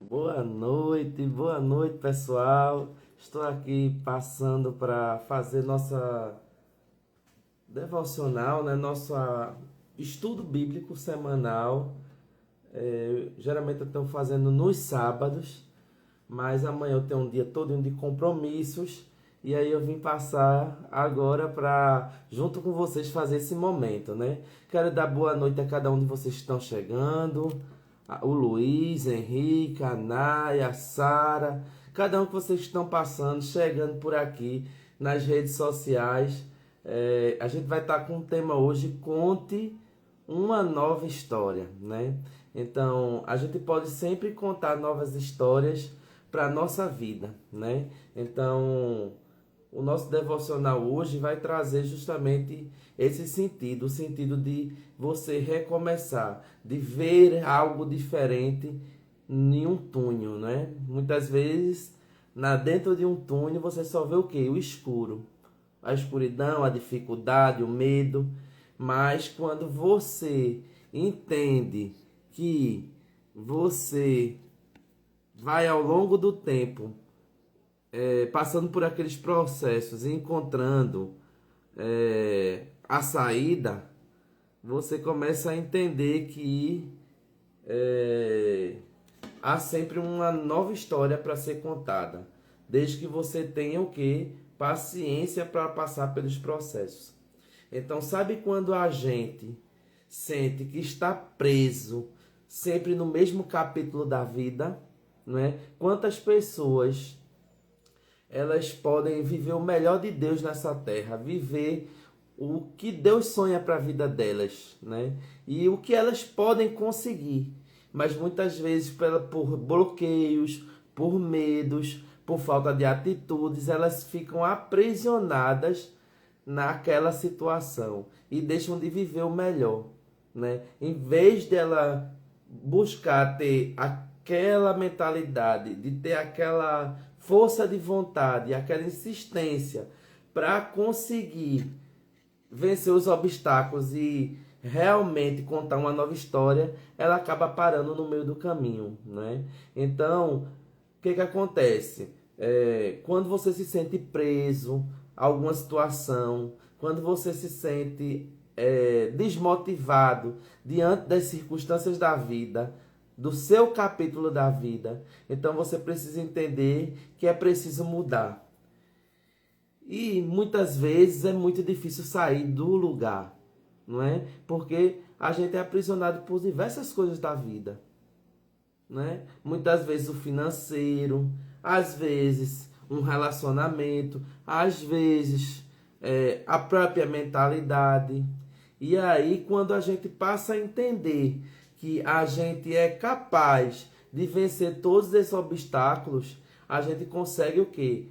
Boa noite, pessoal. Estou aqui passando para fazer nossa devocional, né? Nosso estudo bíblico semanal. Geralmente eu estou fazendo nos sábados, mas amanhã eu tenho um dia todo de compromissos e aí eu vim passar agora para, junto com vocês, fazer esse momento, né? Quero dar boa noite a cada um de vocês que estão chegando, o Luiz, Henrique, a Naya, a Sara, cada um que vocês estão passando, chegando por aqui nas redes sociais. A gente vai estar com um tema hoje: conte uma nova história, né? Então, a gente pode sempre contar novas histórias para a nossa vida, né? Então, o nosso devocional hoje vai trazer justamente esse sentido, o sentido de você recomeçar, de ver algo diferente em um túnel, né? Muitas vezes, dentro de um túnel, você só vê o quê? O escuro, a escuridão, a dificuldade, o medo. Mas quando você entende que você vai ao longo do tempo passando por aqueles processos e encontrando a saída, você começa a entender que é, há sempre uma nova história para ser contada, desde que você tenha o que? Paciência para passar pelos processos. Então, sabe quando a gente sente que está preso sempre no mesmo capítulo da vida, não é? Quantas pessoas elas podem viver o melhor de Deus nessa terra, viver o que Deus sonha para a vida delas, né? E o que elas podem conseguir, mas muitas vezes por bloqueios, por medos, por falta de atitudes, elas ficam aprisionadas naquela situação e deixam de viver o melhor, né? Em vez dela buscar ter aquela mentalidade, de ter aquela força de vontade, aquela insistência para conseguir vencer os obstáculos e realmente contar uma nova história, ela acaba parando no meio do caminho, né? Então, o que acontece? Quando você se sente preso a alguma situação, quando você se sente desmotivado diante das circunstâncias da vida, do seu capítulo da vida, então você precisa entender que é preciso mudar. E muitas vezes é muito difícil sair do lugar, não é? Porque a gente é aprisionado por diversas coisas da vida, né? Muitas vezes o financeiro, às vezes um relacionamento, às vezes a própria mentalidade. E aí, quando a gente passa a entender que a gente é capaz de vencer todos esses obstáculos, a gente consegue o quê?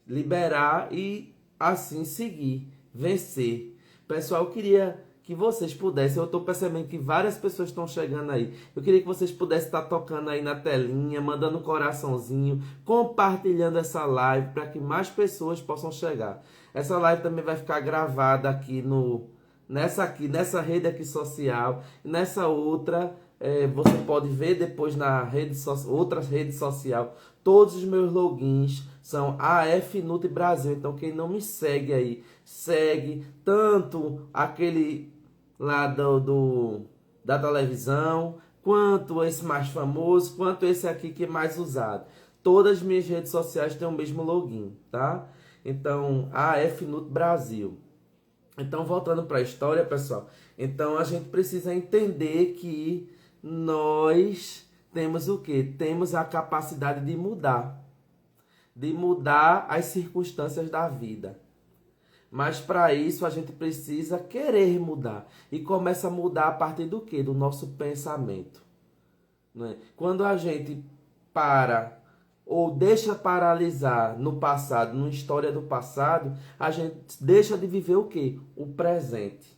Liberar e assim seguir, vencer. Pessoal, eu queria que vocês pudessem, eu estou percebendo que várias pessoas estão chegando aí. Eu queria que vocês pudessem estar tocando aí na telinha, mandando um coraçãozinho, compartilhando essa live para que mais pessoas possam chegar. Essa live também vai ficar gravada aqui nessa rede aqui social, nessa outra você pode ver depois outra rede social. Todos os meus logins são AF Nutri Brasil. Então quem não me segue aí, segue tanto aquele lá da televisão, quanto esse mais famoso, quanto esse aqui que é mais usado. Todas as minhas redes sociais têm o mesmo login, tá? Então, AF Nutri Brasil. Então, voltando para a história, pessoal. Então, a gente precisa entender que nós temos o quê? Temos a capacidade de mudar. De mudar as circunstâncias da vida. Mas para isso a gente precisa querer mudar. E começa a mudar a partir do quê? Do nosso pensamento. Não é? Quando a gente para ou deixa paralisar no passado, numa história do passado, a gente deixa de viver o quê? O presente.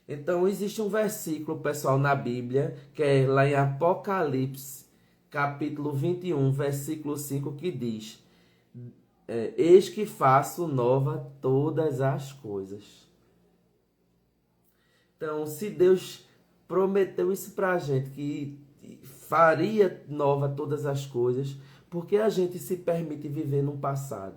Então existe um versículo, pessoal, na Bíblia, que é lá em Apocalipse, capítulo 21, versículo 5, que diz: eis que faço nova todas as coisas. Então, se Deus prometeu isso pra gente, que faria nova todas as coisas, porque a gente se permite viver no passado,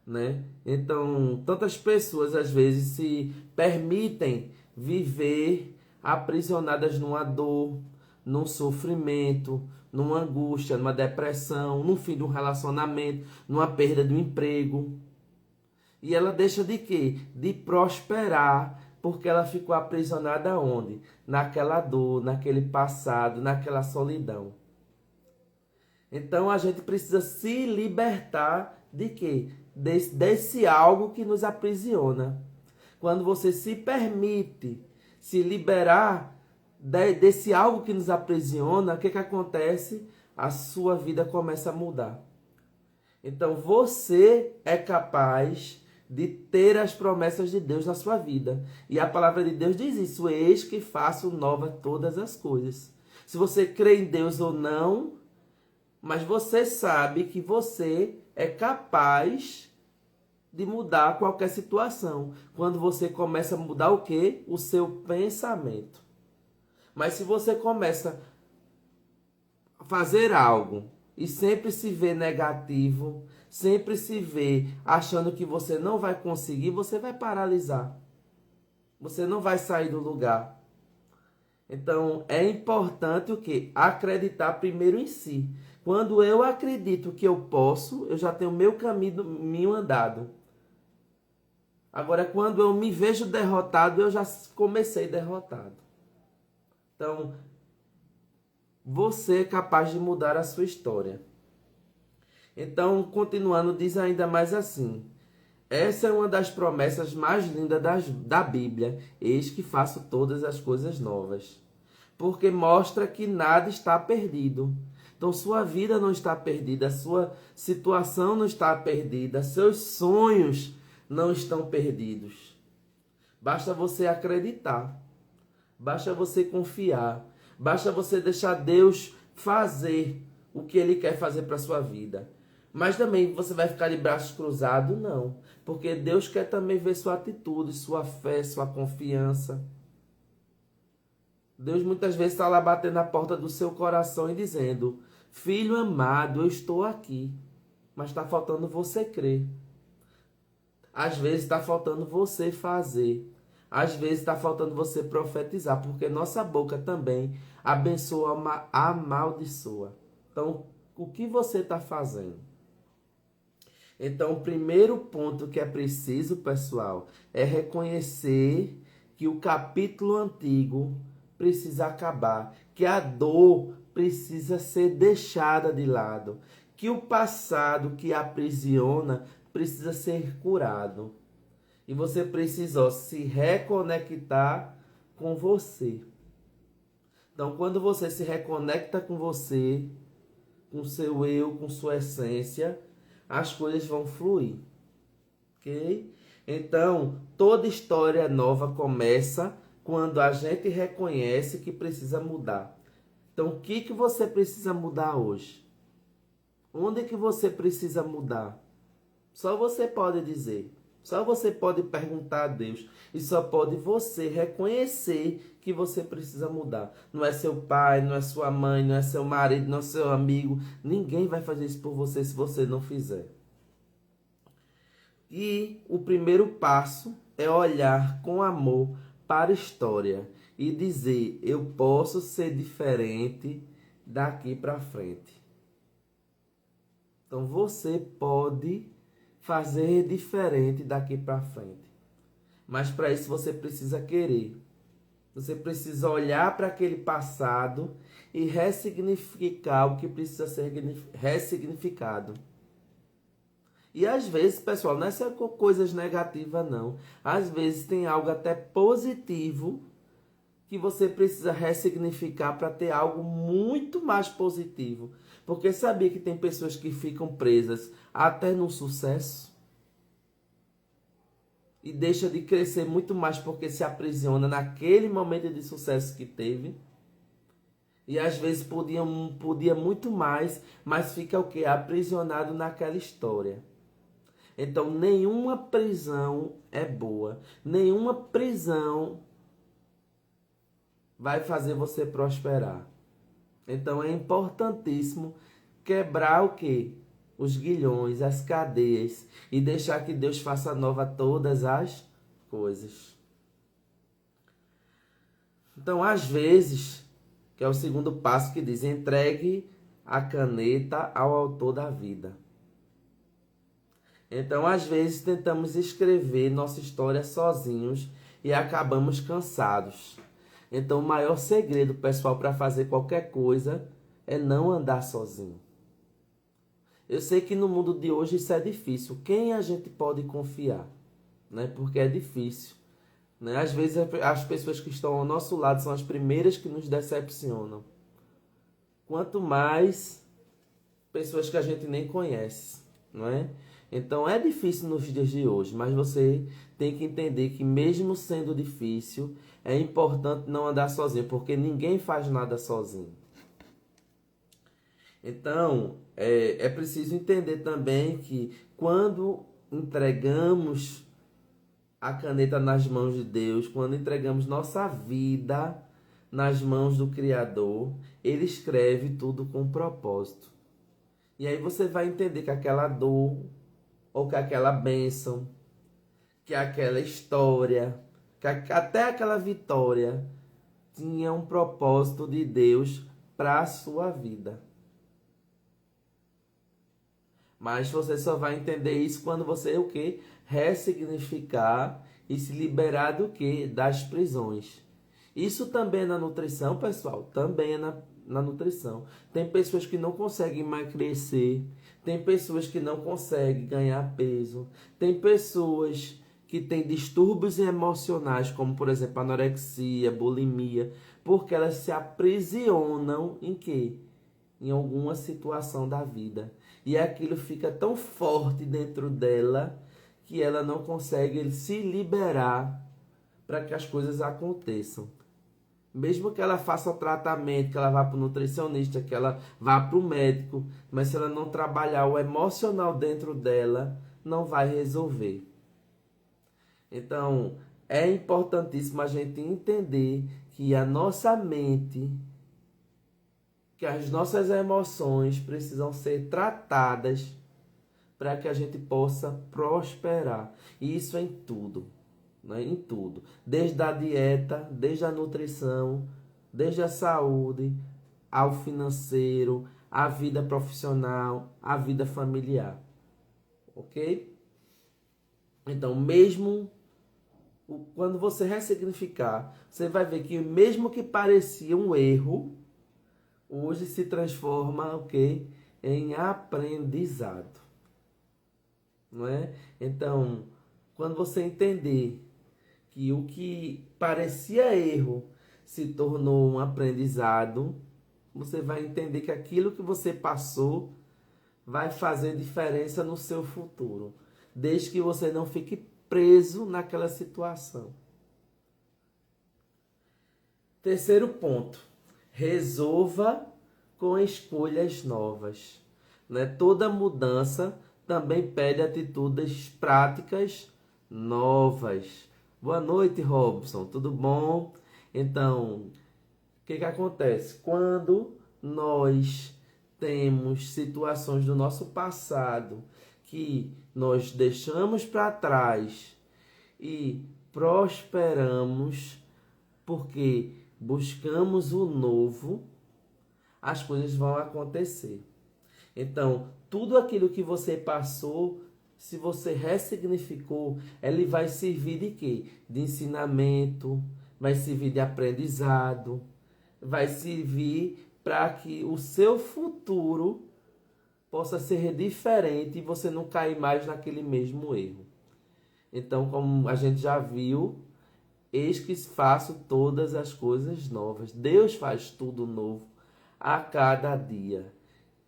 né? Então, tantas pessoas às vezes se permitem viver aprisionadas numa dor, num sofrimento, numa angústia, numa depressão, no fim de um relacionamento, numa perda de um emprego. E ela deixa de quê? De prosperar, porque ela ficou aprisionada onde? Naquela dor, naquele passado, naquela solidão. Então a gente precisa se libertar de quê? Desse algo que nos aprisiona. Quando você se permite se liberar desse algo que nos aprisiona, o que acontece? A sua vida começa a mudar. Então você é capaz de ter as promessas de Deus na sua vida. E a palavra de Deus diz isso: eis que faço nova todas as coisas. Se você crê em Deus ou não, mas você sabe que você é capaz de mudar qualquer situação. Quando você começa a mudar o quê? O seu pensamento. Mas se você começa a fazer algo e sempre se vê negativo, sempre se vê achando que você não vai conseguir, você vai paralisar. Você não vai sair do lugar. Então, é importante o quê? Acreditar primeiro em si. Quando eu acredito que eu posso, eu já tenho o meu caminho andado. Agora, quando eu me vejo derrotado, eu já comecei derrotado. Então, você é capaz de mudar a sua história. Então, continuando, diz ainda mais assim: essa é uma das promessas mais lindas da Bíblia. Eis que faço todas as coisas novas. Porque mostra que nada está perdido. Então, sua vida não está perdida, sua situação não está perdida, seus sonhos não estão perdidos. Basta você acreditar, basta você confiar, basta você deixar Deus fazer o que Ele quer fazer para a sua vida. Mas também você vai ficar de braços cruzados? Não. Porque Deus quer também ver sua atitude, sua fé, sua confiança. Deus muitas vezes está lá batendo na porta do seu coração e dizendo: filho amado, eu estou aqui. Mas está faltando você crer. Às vezes está faltando você fazer. Às vezes está faltando você profetizar. Porque nossa boca também abençoa, amaldiçoa. Então, o que você está fazendo? Então, o primeiro ponto que é preciso, pessoal, é reconhecer que o capítulo antigo precisa acabar, que a dor precisa ser deixada de lado, que o passado que aprisiona precisa ser curado. E você precisa se reconectar com você. Então, quando você se reconecta com você, com seu eu, com sua essência, as coisas vão fluir, ok? Então, toda história nova começa quando a gente reconhece que precisa mudar. Então, o que você precisa mudar hoje? Onde que você precisa mudar? Só você pode dizer. Só você pode perguntar a Deus. E só pode você reconhecer que você precisa mudar. Não é seu pai, não é sua mãe, não é seu marido, não é seu amigo. Ninguém vai fazer isso por você se você não fizer. E o primeiro passo é olhar com amor para a história e dizer: eu posso ser diferente daqui para frente. Então você pode fazer diferente daqui para frente. Mas para isso você precisa querer. Você precisa olhar para aquele passado e ressignificar o que precisa ser ressignificado. E às vezes, pessoal, não é só com coisas negativas, não. Às vezes tem algo até positivo que você precisa ressignificar para ter algo muito mais positivo. Porque sabia que tem pessoas que ficam presas até no sucesso e deixa de crescer muito mais porque se aprisiona naquele momento de sucesso que teve. E às vezes podia muito mais, mas fica o quê? Aprisionado naquela história. Então, nenhuma prisão é boa. Nenhuma prisão vai fazer você prosperar. Então é importantíssimo quebrar o quê? Os grilhões, as cadeias e deixar que Deus faça nova todas as coisas. Então, às vezes, que é o segundo passo que diz, entregue a caneta ao autor da vida. Então, às vezes, tentamos escrever nossa história sozinhos e acabamos cansados. Então, o maior segredo, pessoal, para fazer qualquer coisa é não andar sozinho. Eu sei que no mundo de hoje isso é difícil. Quem a gente pode confiar? Né? Porque é difícil. Né? Às vezes as pessoas que estão ao nosso lado são as primeiras que nos decepcionam. Quanto mais pessoas que a gente nem conhece, não é? Então é difícil nos dias de hoje, mas você tem que entender que mesmo sendo difícil, é importante não andar sozinho, porque ninguém faz nada sozinho. Então, é preciso entender também que quando entregamos a caneta nas mãos de Deus, quando entregamos nossa vida nas mãos do Criador, Ele escreve tudo com propósito. E aí você vai entender que aquela dor, ou que aquela bênção, que aquela história, que até aquela vitória tinha um propósito de Deus para a sua vida. Mas você só vai entender isso quando você o quê? Ressignificar e se liberar do quê? Das prisões. Isso também é na nutrição, pessoal. Também é na nutrição. Tem pessoas que não conseguem emagrecer. Tem pessoas que não conseguem ganhar peso. Tem pessoas que têm distúrbios emocionais, como por exemplo anorexia, bulimia, porque elas se aprisionam em quê? Em alguma situação da vida. E aquilo fica tão forte dentro dela que ela não consegue se liberar para que as coisas aconteçam. Mesmo que ela faça o tratamento, que ela vá para o nutricionista, que ela vá para o médico, mas se ela não trabalhar o emocional dentro dela, não vai resolver. Então, é importantíssimo a gente entender que a nossa mente, que as nossas emoções precisam ser tratadas para que a gente possa prosperar. E isso é em tudo, né? Em tudo. Desde a dieta, desde a nutrição, desde a saúde, ao financeiro, à vida profissional, à vida familiar. Ok? Então, mesmo quando você ressignificar, você vai ver que mesmo que parecia um erro, hoje se transforma, ok, em aprendizado, não é? Então, quando você entender que o que parecia erro se tornou um aprendizado, você vai entender que aquilo que você passou vai fazer diferença no seu futuro, desde que você não fique preso naquela situação. Terceiro ponto. Resolva com escolhas novas. Né? Toda mudança também pede atitudes práticas novas. Boa noite, Robson. Tudo bom? Então, o que acontece? Quando nós temos situações do nosso passado que nós deixamos para trás e prosperamos porque buscamos o novo, as coisas vão acontecer. Então, tudo aquilo que você passou, se você ressignificou, ele vai servir de quê? De ensinamento, vai servir de aprendizado, vai servir para que o seu futuro possa ser diferente e você não cair mais naquele mesmo erro. Então, como a gente já viu, eis que faço todas as coisas novas. Deus faz tudo novo a cada dia.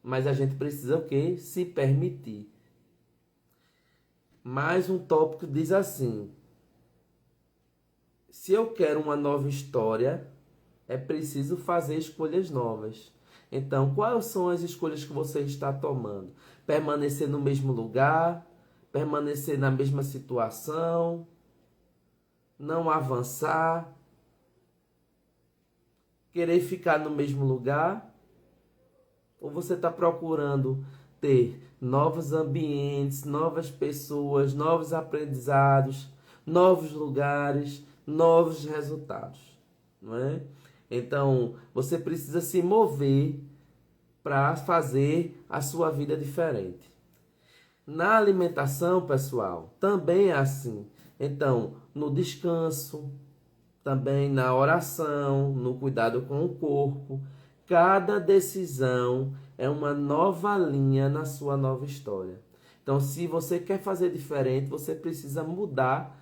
Mas a gente precisa o quê? Se permitir. Mais um tópico diz assim: se eu quero uma nova história, é preciso fazer escolhas novas. Então, quais são as escolhas que você está tomando? Permanecer no mesmo lugar? Permanecer na mesma situação? Não avançar? Querer ficar no mesmo lugar? Ou você está procurando ter novos ambientes, novas pessoas, novos aprendizados, novos lugares, novos resultados, não é? Então, você precisa se mover para fazer a sua vida diferente. Na alimentação, pessoal, também é assim. Então, no descanso, também na oração, no cuidado com o corpo, cada decisão é uma nova linha na sua nova história. Então, se você quer fazer diferente, você precisa mudar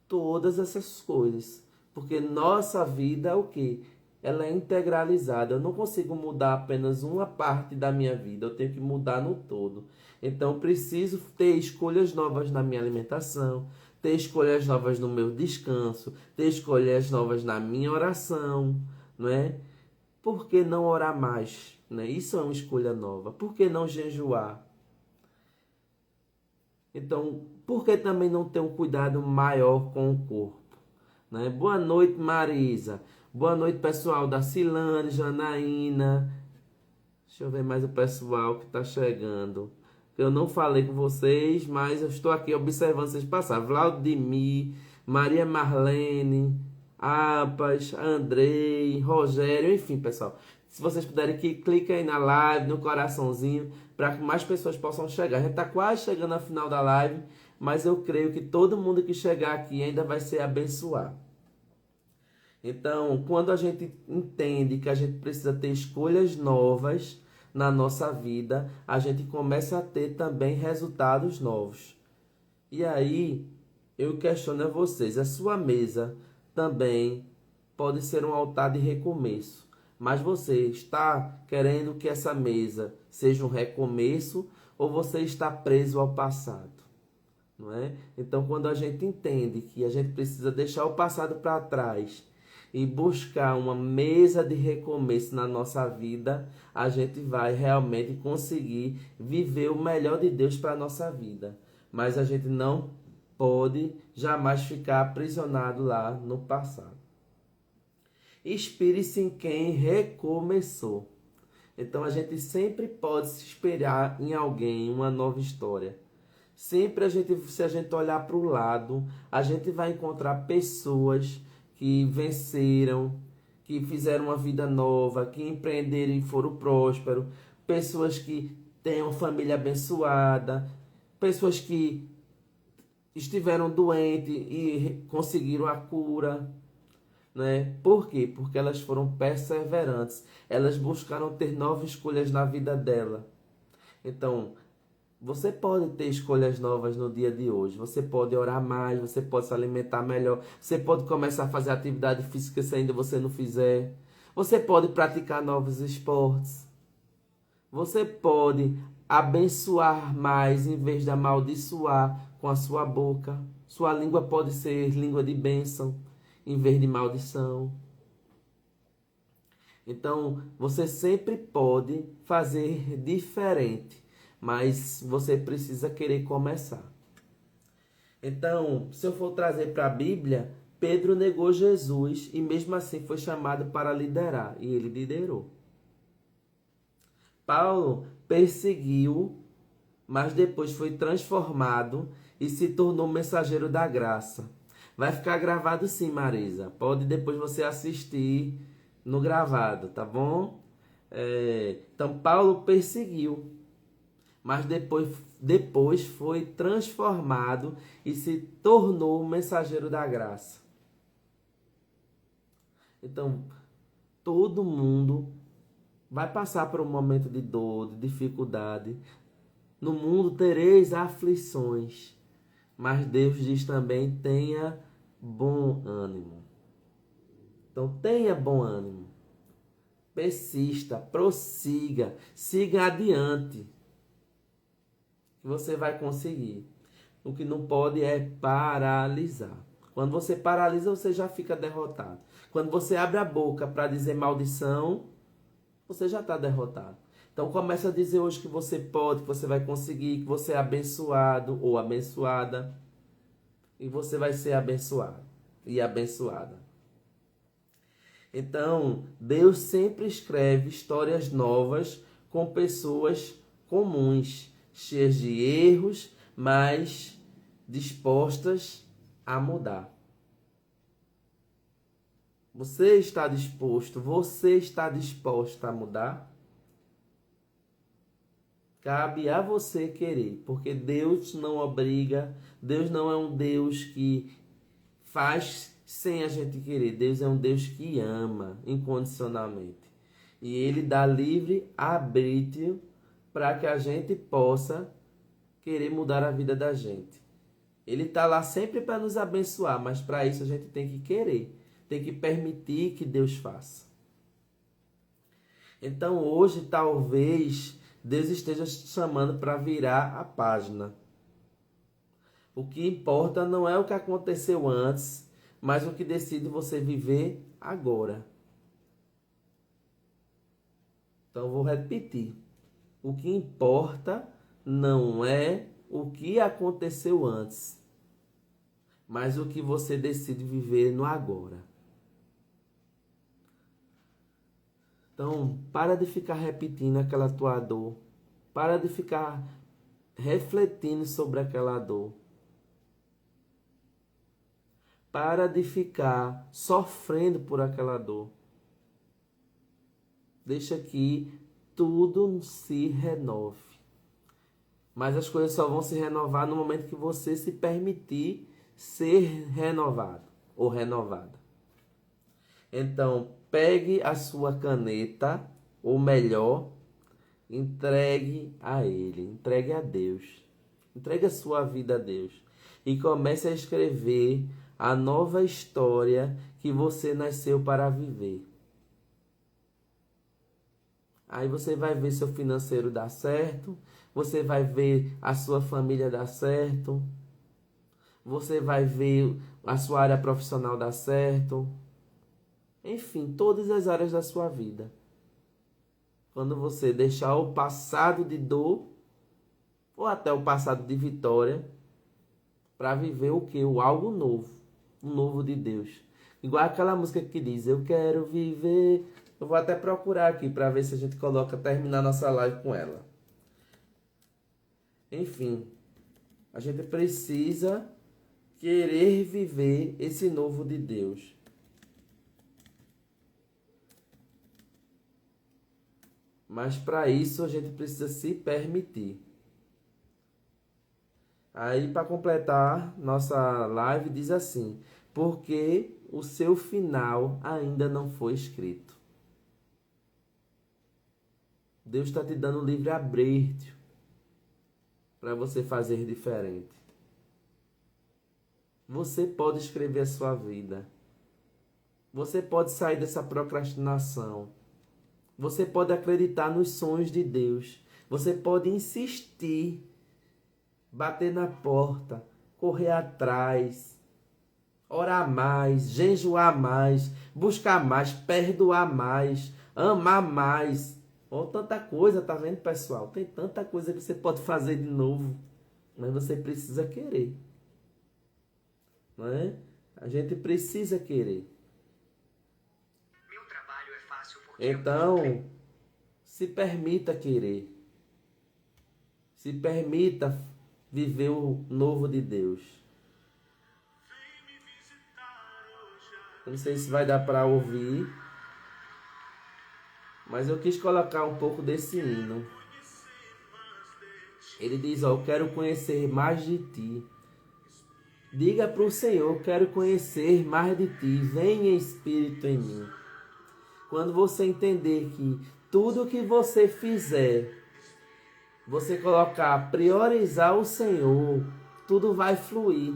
todas essas coisas. Porque nossa vida é o quê? Ela é integralizada. Eu não consigo mudar apenas uma parte da minha vida, eu tenho que mudar no todo. Então, preciso ter escolhas novas na minha alimentação, ter escolhas novas no meu descanso, ter escolhas novas na minha oração, não é? Por que não orar mais? Né? Isso é uma escolha nova. Por que não jejuar? Então, por que também não ter um cuidado maior com o corpo? Né? Boa noite, Marisa. Boa noite, pessoal da Cilane, Janaína. Deixa eu ver mais o pessoal que está chegando. Eu não falei com vocês, mas eu estou aqui observando vocês passar. Vladimir, Maria Marlene, Apas, Andrei, Rogério, enfim, pessoal. Se vocês puderem aqui, clica aí na live, no coraçãozinho, para que mais pessoas possam chegar. A gente está quase chegando ao final da live, mas eu creio que todo mundo que chegar aqui ainda vai ser abençoado. Então, quando a gente entende que a gente precisa ter escolhas novas na nossa vida, a gente começa a ter também resultados novos. E aí, eu questiono a vocês, a sua mesa também pode ser um altar de recomeço. Mas você está querendo que essa mesa seja um recomeço ou você está preso ao passado? Não é? Então, quando a gente entende que a gente precisa deixar o passado para trás e buscar uma mesa de recomeço na nossa vida, a gente vai realmente conseguir viver o melhor de Deus para a nossa vida. Mas a gente não pode jamais ficar aprisionado lá no passado. Inspire-se em quem recomeçou. Então a gente sempre pode se inspirar em alguém, uma nova história. Sempre se a gente olhar para o lado, a gente vai encontrar pessoas que venceram, que fizeram uma vida nova, que empreenderam e foram prósperos, pessoas que têm uma família abençoada, pessoas que estiveram doentes e conseguiram a cura. Né? Por quê? Porque elas foram perseverantes. Elas buscaram ter novas escolhas na vida dela. Então, você pode ter escolhas novas no dia de hoje. Você pode orar mais, você pode se alimentar melhor. Você pode começar a fazer atividade física se ainda você não fizer. Você pode praticar novos esportes. Você pode abençoar mais em vez de amaldiçoar com a sua boca. Sua língua pode ser língua de bênção em vez de maldição. Então, você sempre pode fazer diferente, mas você precisa querer começar. Então, se eu for trazer para a Bíblia, Pedro negou Jesus e mesmo assim foi chamado para liderar, e ele liderou. Paulo perseguiu, mas depois foi transformado e se tornou mensageiro da graça. Vai ficar gravado sim, Marisa. Pode depois você assistir no gravado, tá bom? Então, Paulo perseguiu, mas depois foi transformado e se tornou mensageiro da graça. Então, todo mundo vai passar por um momento de dor, de dificuldade. No mundo tereis aflições, mas Deus diz também, tenha bom ânimo. Então, tenha bom ânimo. Persista, prossiga, siga adiante. Que você vai conseguir. O que não pode é paralisar. Quando você paralisa, você já fica derrotado. Quando você abre a boca para dizer maldição, você já está derrotado. Então começa a dizer hoje que você pode, que você vai conseguir, que você é abençoado ou abençoada. E você vai ser abençoado e abençoada. Então, Deus sempre escreve histórias novas com pessoas comuns, cheias de erros, mas dispostas a mudar. Você está disposta a mudar? Cabe a você querer, porque Deus não obriga, Deus não é um Deus que faz sem a gente querer. Deus é um Deus que ama incondicionalmente. E Ele dá livre arbítrio para que a gente possa querer mudar a vida da gente. Ele está lá sempre para nos abençoar, mas para isso a gente tem que querer, tem que permitir que Deus faça. Então hoje talvez Deus esteja te chamando para virar a página. O que importa não é o que aconteceu antes, mas o que decide você viver agora. Então vou repetir. O que importa não é o que aconteceu antes, mas o que você decide viver no agora. Então, para de ficar repetindo aquela tua dor. Para de ficar refletindo sobre aquela dor. Para de ficar sofrendo por aquela dor. Deixa que tudo se renove. Mas as coisas só vão se renovar no momento que você se permitir ser renovado ou renovada. Então, pegue a sua caneta, ou melhor, entregue a Ele, entregue a Deus. Entregue a sua vida a Deus. E comece a escrever a nova história que você nasceu para viver. Aí você vai ver seu financeiro dar certo, você vai ver a sua família dar certo, você vai ver a sua área profissional dar certo. Enfim, todas as áreas da sua vida. Quando você deixar o passado de dor, ou até o passado de vitória, para viver o quê? O algo novo. O novo de Deus. Igual aquela música que diz, eu quero viver. Eu vou até procurar aqui para ver se a gente terminar nossa live com ela. Enfim, a gente precisa querer viver esse novo de Deus. Mas para isso a gente precisa se permitir. Aí para completar nossa live diz assim, porque o seu final ainda não foi escrito. Deus está te dando livre-arbítrio para você fazer diferente. Você pode escrever a sua vida. Você pode sair dessa procrastinação. Você pode acreditar nos sonhos de Deus. Você pode insistir, bater na porta, correr atrás, orar mais, jejuar mais, buscar mais, perdoar mais, amar mais. Ou tanta coisa, tá vendo, pessoal? Tem tanta coisa que você pode fazer de novo, mas você precisa querer. Não é? A gente precisa querer. Meu trabalho é fácil porque então, se permita querer. Se permita viver o novo de Deus. Eu não sei se vai dar para ouvir, mas eu quis colocar um pouco desse hino. Ele diz, ó, eu quero conhecer mais de ti. Diga para o Senhor, quero conhecer mais de ti. Venha Espírito em mim. Quando você entender que tudo que você fizer, você colocar, priorizar o Senhor, tudo vai fluir.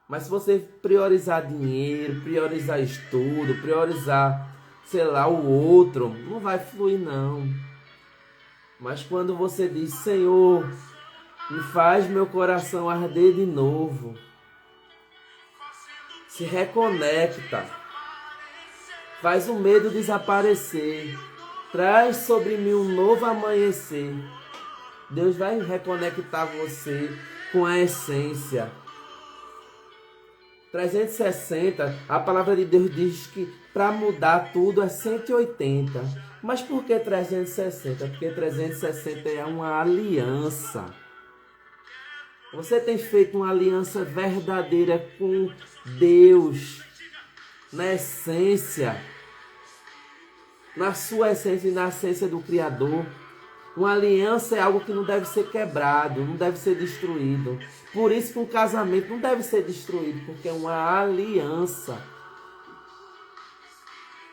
Mas se você priorizar dinheiro, priorizar estudo, priorizar, sei lá, o outro, não vai fluir não. Mas quando você diz, Senhor, me faz meu coração arder de novo, se reconecta, faz o medo desaparecer, traz sobre mim um novo amanhecer. Deus vai reconectar você com a essência. 360, a palavra de Deus diz que para mudar tudo é 180. Mas por que 360? Porque 360 é uma aliança. Você tem feito uma aliança verdadeira com Deus, na essência, na sua essência e na essência do Criador. Uma aliança é algo que não deve ser quebrado, não deve ser destruído. Por isso que um casamento não deve ser destruído, porque é uma aliança.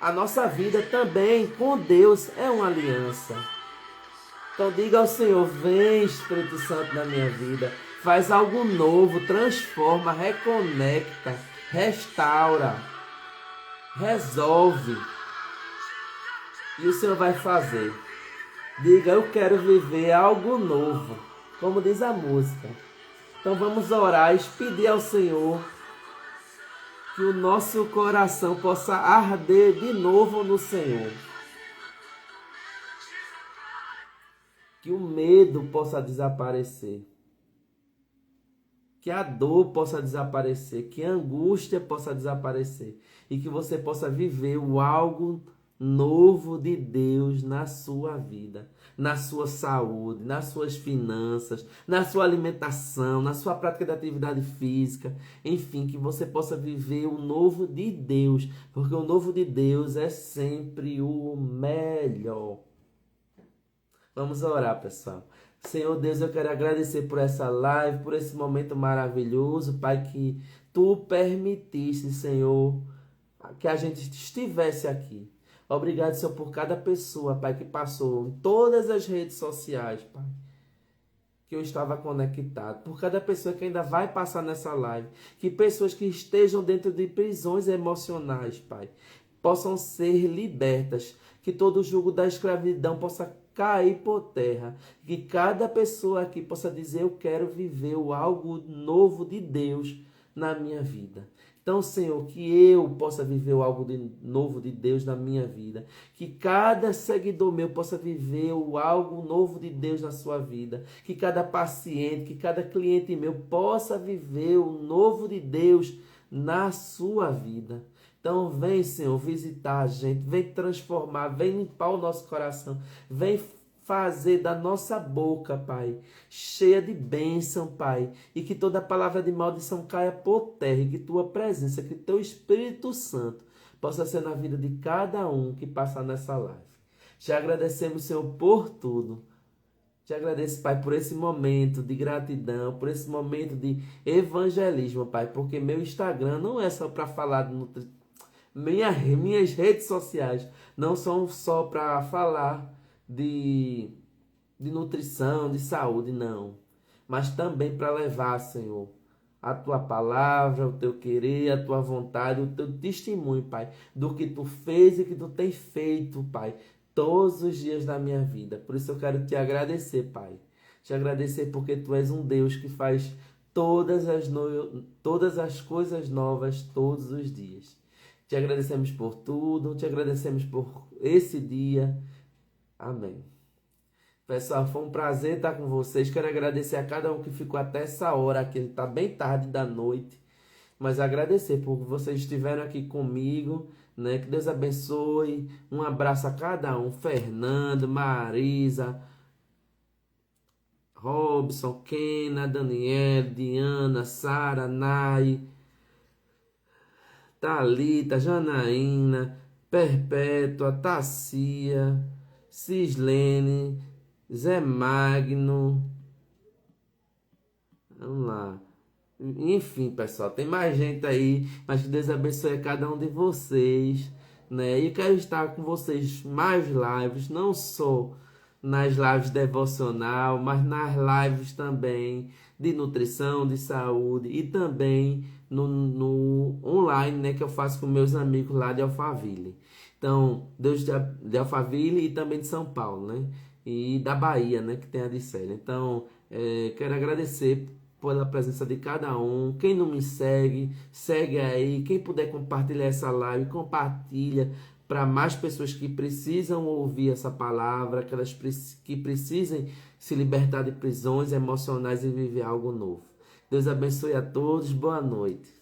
A nossa vida também com Deus é uma aliança. Então diga ao Senhor, vem Espírito Santo na minha vida, faz algo novo, transforma, reconecta, restaura, resolve. E o Senhor vai fazer. Diga, eu quero viver algo novo, como diz a música. Então vamos orar e pedir ao Senhor que o nosso coração possa arder de novo no Senhor. Que o medo possa desaparecer. Que a dor possa desaparecer. Que a angústia possa desaparecer. E que você possa viver o algo novo de Deus na sua vida, na sua saúde, nas suas finanças, na sua alimentação, na sua prática de atividade física, enfim, que você possa viver o novo de Deus, porque o novo de Deus é sempre o melhor. Vamos orar, pessoal. Senhor Deus, eu quero agradecer por essa live, por esse momento maravilhoso, Pai, que Tu permitiste, Senhor, que a gente estivesse aqui. Obrigado, Senhor, por cada pessoa, Pai, que passou em todas as redes sociais, Pai, que eu estava conectado. Por cada pessoa que ainda vai passar nessa live. Que pessoas que estejam dentro de prisões emocionais, Pai, possam ser libertas. Que todo o jugo da escravidão possa cair por terra. Que cada pessoa aqui possa dizer, eu quero viver algo novo de Deus na minha vida. Então, Senhor, que eu possa viver algo novo de Deus na minha vida. Que cada seguidor meu possa viver algo novo de Deus na sua vida. Que cada paciente, que cada cliente meu possa viver o novo de Deus na sua vida. Então, vem, Senhor, visitar a gente. Vem transformar, vem limpar o nosso coração. Vem fazer da nossa boca, Pai, cheia de bênção, Pai, e que toda palavra de maldição caia por terra, e que Tua presença, que Teu Espírito Santo possa ser na vida de cada um que passar nessa live. Te agradecemos, Senhor, por tudo. Te agradeço, Pai, por esse momento de gratidão, por esse momento de evangelismo, Pai, porque meu Instagram não é só para falar de nutrição. Minhas redes sociais não são só para falar de nutrição, de saúde, não. Mas também para levar, Senhor, a Tua palavra, o Teu querer, a Tua vontade, o Teu testemunho, Pai, do que Tu fez e que Tu tem feito, Pai, todos os dias da minha vida. Por isso eu quero Te agradecer, Pai. Te agradecer porque Tu és um Deus que faz todas as coisas novas todos os dias. Te agradecemos por tudo, te agradecemos por esse dia. Amém. Pessoal, foi um prazer estar com vocês. Quero agradecer a cada um que ficou até essa hora aqui. Está bem tarde da noite. Mas agradecer por vocês estiveram aqui comigo, né? Que Deus abençoe. Um abraço a cada um. Fernando, Marisa, Robson, Kena, Daniel, Diana, Sara, Nai, Thalita, Janaína, Perpétua, Tassia, Cislene, Zé Magno. Vamos lá. Enfim, pessoal, tem mais gente aí, mas que Deus abençoe a cada um de vocês, né? E eu quero estar com vocês mais lives, não só nas lives devocional, mas nas lives também de nutrição, de saúde e também no online, né, que eu faço com meus amigos lá de Alphaville. Então, Deus de Alphaville e também de São Paulo, né? E da Bahia, né, que tem a Adicélia. Então, quero agradecer pela presença de cada um. Quem não me segue, segue aí. Quem puder compartilhar essa live, compartilha para mais pessoas que precisam ouvir essa palavra, aquelas que precisem se libertar de prisões emocionais e viver algo novo. Deus abençoe a todos. Boa noite.